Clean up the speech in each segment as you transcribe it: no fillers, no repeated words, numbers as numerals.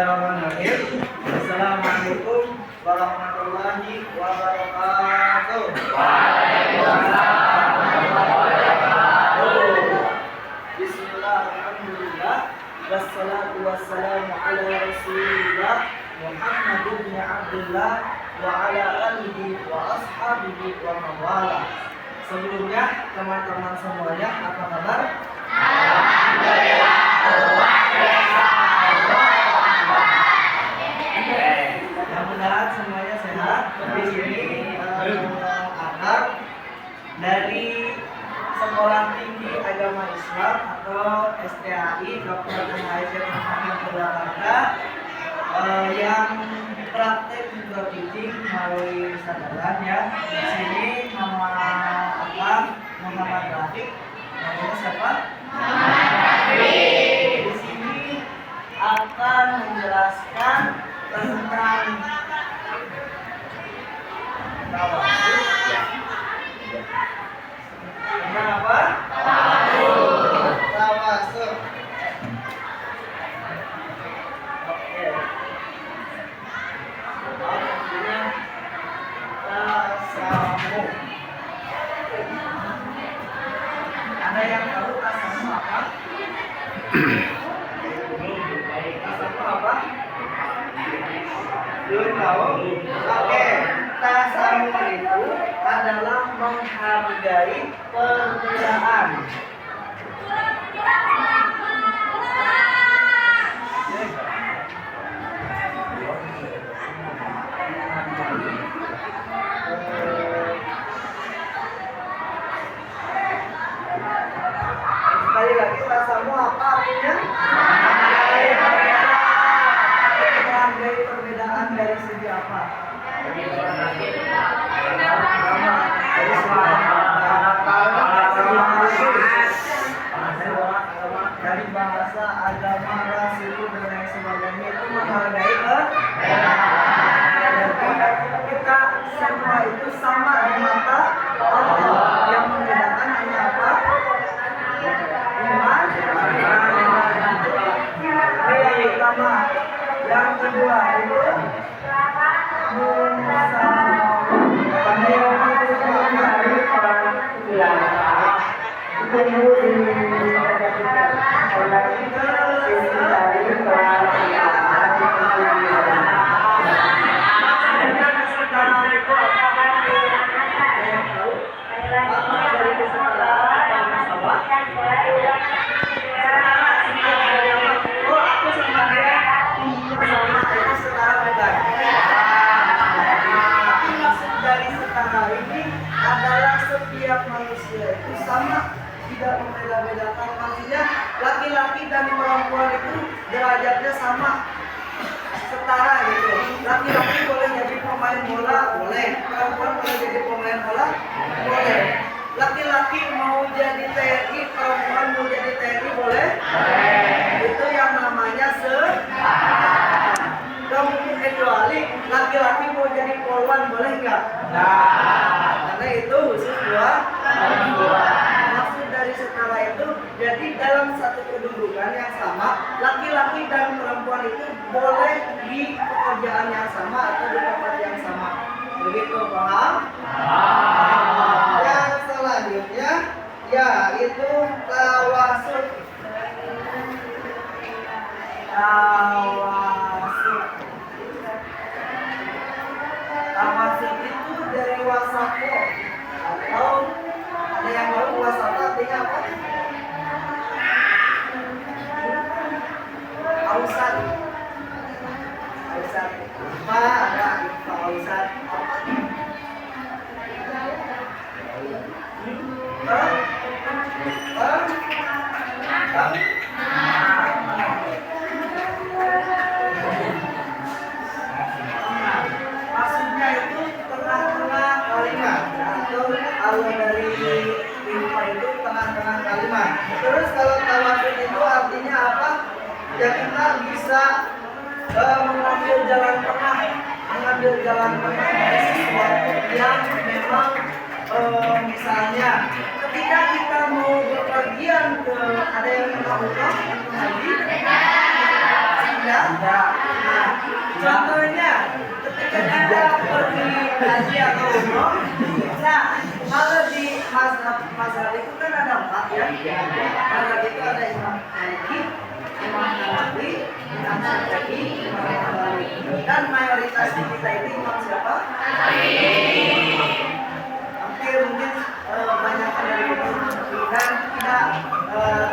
Bismillahirrahmanirrahim. Assalamualaikum warahmatullahi wabarakatuh. Waalaikumsalam warahmatullahi wabarakatuh. Bismillah, alhamdulillah, wassalatu wassalamu ala rasulillah Muhammad ibn Abdullah wa ala alihi wa ashabihi wa mawala. Sebelumnya teman-teman semuanya, apa kabar? Alhamdulillah, luar biasa. Mudah-mudahan semuanya sehat. Di sini akan dari Sekolah Tinggi Agama Islam atau STAI Dr. Aisyah Muhammad Purwakarta yang praktek juga teaching melalui sadaran ya. Di sini nama Abang Muhammad Rafiq. Namanya siapa? Di sini akan menjelaskan tentang tawasul. Tentang apa? Tawasul. Oke. Artinya tasamu. Ada yang tahu tasamu apa? Tasamu apa? Belum tahu? Oke, tasamu itu adalah menghargai perbedaan. Sekali lagi, tasamu apa artinya? Menghargai perbedaan dari segi apa? Dari segi dari bahasa, agama, ras, suku dan lain sebagainya itu menghargai kita semua itu sama di mata Allah. Yang membedakan hanya apa? Iman. Yang pertama, yang kedua itu setiap manusia itu sama, tidak membeda-bedakan. Maksudnya laki-laki dan perempuan itu derajatnya sama, setara gitu. Laki-laki boleh jadi pemain bola, boleh. Perempuan boleh jadi pemain bola, boleh. Laki-laki mau jadi TNI, perempuan mau jadi TNI, boleh. Itu yang namanya setara. Gak mungkin kecuali laki-laki mau jadi polwan, boleh nggak? Karena itu khusus buat perempuan. Maksud dari setara itu, jadi dalam satu kedudukan yang sama, laki-laki dan perempuan itu boleh di pekerjaan yang sama atau di tempat yang sama. Begitu, paham? Yang selanjutnya yaitu tawasul. Tawasul itu dari wasako, atau ada yang tahu wasako artinya apa? Ausat. Apa ada ausat? Maksudnya itu tengah-tengah kalimat, atau kalau dari lima itu tengah-tengah kalimat. Terus kalau tawasul itu artinya apa? Ya kita bisa mengambil jalan tengah dari sesuatu yang memang misalnya ketika kita mau bepergian ke, ada yang tahu kan haji? Tidak. Nah, contohnya ketika kita pergi haji atau umroh, nah kalau di mazhab itu kan ada 4 ya. Mazhab itu ada Imam Maliki, Imam Hanafi, Imam Syafi'i, Imam Hambali. Dan mayoritas di kita itu imam siapa? Hampir mungkin banyak dari itu, dan tidak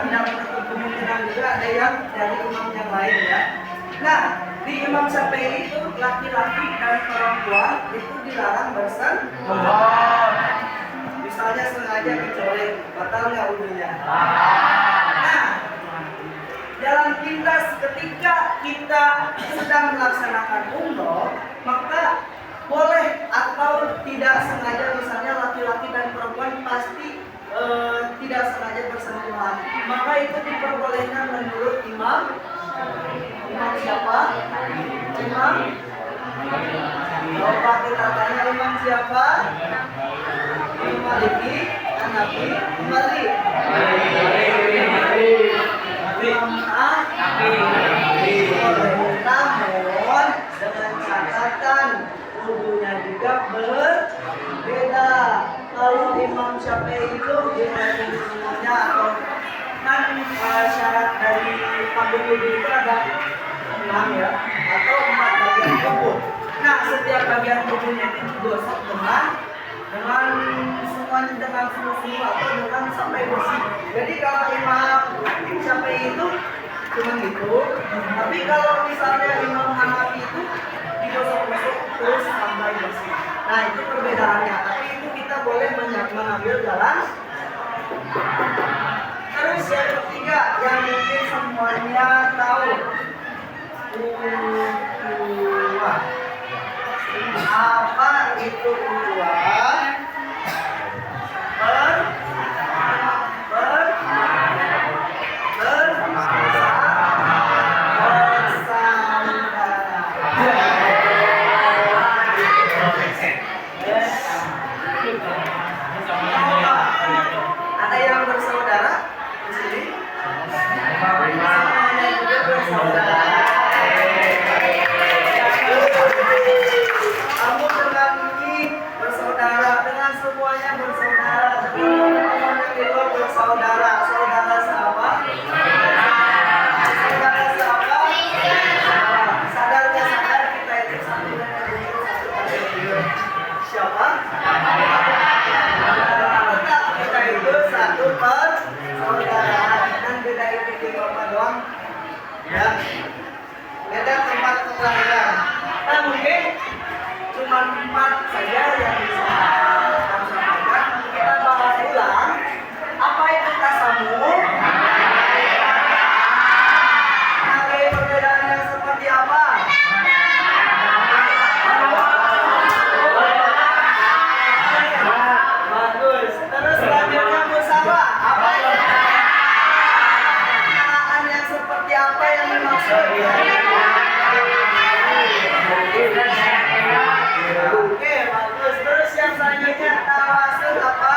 menutup kemungkinan juga ada yang dari imam yang lain ya. Nah, di Imam Syafi'i itu laki-laki dan perempuan itu dilarang bersentuhan. Misalnya sengaja dicolek, batal nggak wudunya? Nah, dalam pintas ketika kita sedang melaksanakan umroh, maka boleh atau tidak sengaja, misalnya laki-laki dan perempuan pasti tidak sengaja bersentuhan, maka itu diperbolehkan menurut imam siapa? Imam Coba kita tanya imam siapa? Imam Maliki, Hanafi, Hambali. Imam Hanafi. Namun dengan catatan wudunya juga berbeda. Kalau Imam Syafi'i itu semuanya atau kan syarat dari padu wudu itu ada 6 ya, atau 4 bagian tubuh. Nah, setiap bagian tubuhnya itu digosok dengan semuanya, dengan sungguh-sungguh atau dengan sampai bersih. Jadi kalau Imam Syafi'i itu cuma gitu, tapi kalau misalnya Imam Hanafi itu digosok-gosok terus sampai bersih. Nah, itu perbedaannya. Tapi itu kita boleh mengambil jalan. Terus yang ketiga yang mungkin semuanya tahu, ukhuwah. Apa itu ukhuwah? Ada yang bersaudara di sini? Semuanya juga bersaudara. Kamu dengan ini bersaudara, dengan semuanya bersaudara, dengan teman-teman yang di luar bersaudara. Saudara siapa? Saudara siapa? Sadar nggak sadar kita itu satu dengan satu kali. Siapa? Kita itu satu persaudaraan, dan beda itu di apa doang ya, beda tempat kelahiran. Nah, mungkin cuma 4 saja yang bisa kita sampaikan. Kita bahas ulang apa itu tasamuh, nanti perbedaannya seperti apa. Bagus. Terus selanjutnya musabah. Apa itu? Kenaan yang seperti apa yang dimaksud? Oke, bagus. Terus yang selanjutnya tawasul apa?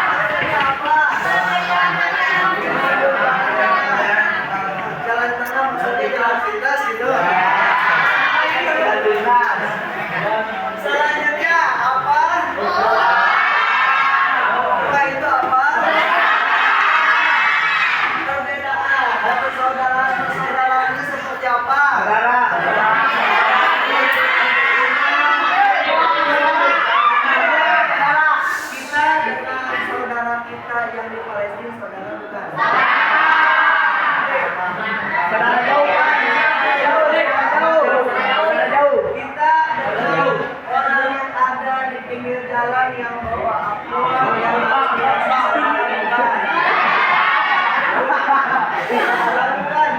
Maksudnya apa? Jalan tengah, maksudnya jalan pintas gitu. Selanjutnya apa? Buka itu apa? Perbedaan. Persaudaraan-persaudaraannya seperti apa? Kita dengan saudara kita yang di Palestina, saudara bukan? Saudara jauh kan? Jauh. Kita dengan orang yang ada di pinggir jalan yang bawa apel, yang saudara bukan? Saudara bukan?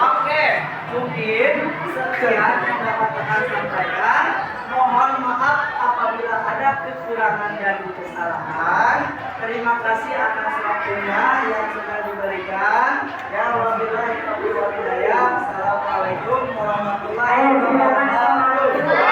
Oke, mungkin sekian yang dapat akan sampaikan. Mohon maaf apabila ada kekurangan dan kesalahan. Terima kasih atas waktunya yang sudah diberikan. Ya, wabillahi taufiq wal hidayah. Assalamualaikum warahmatullahi wabarakatuh.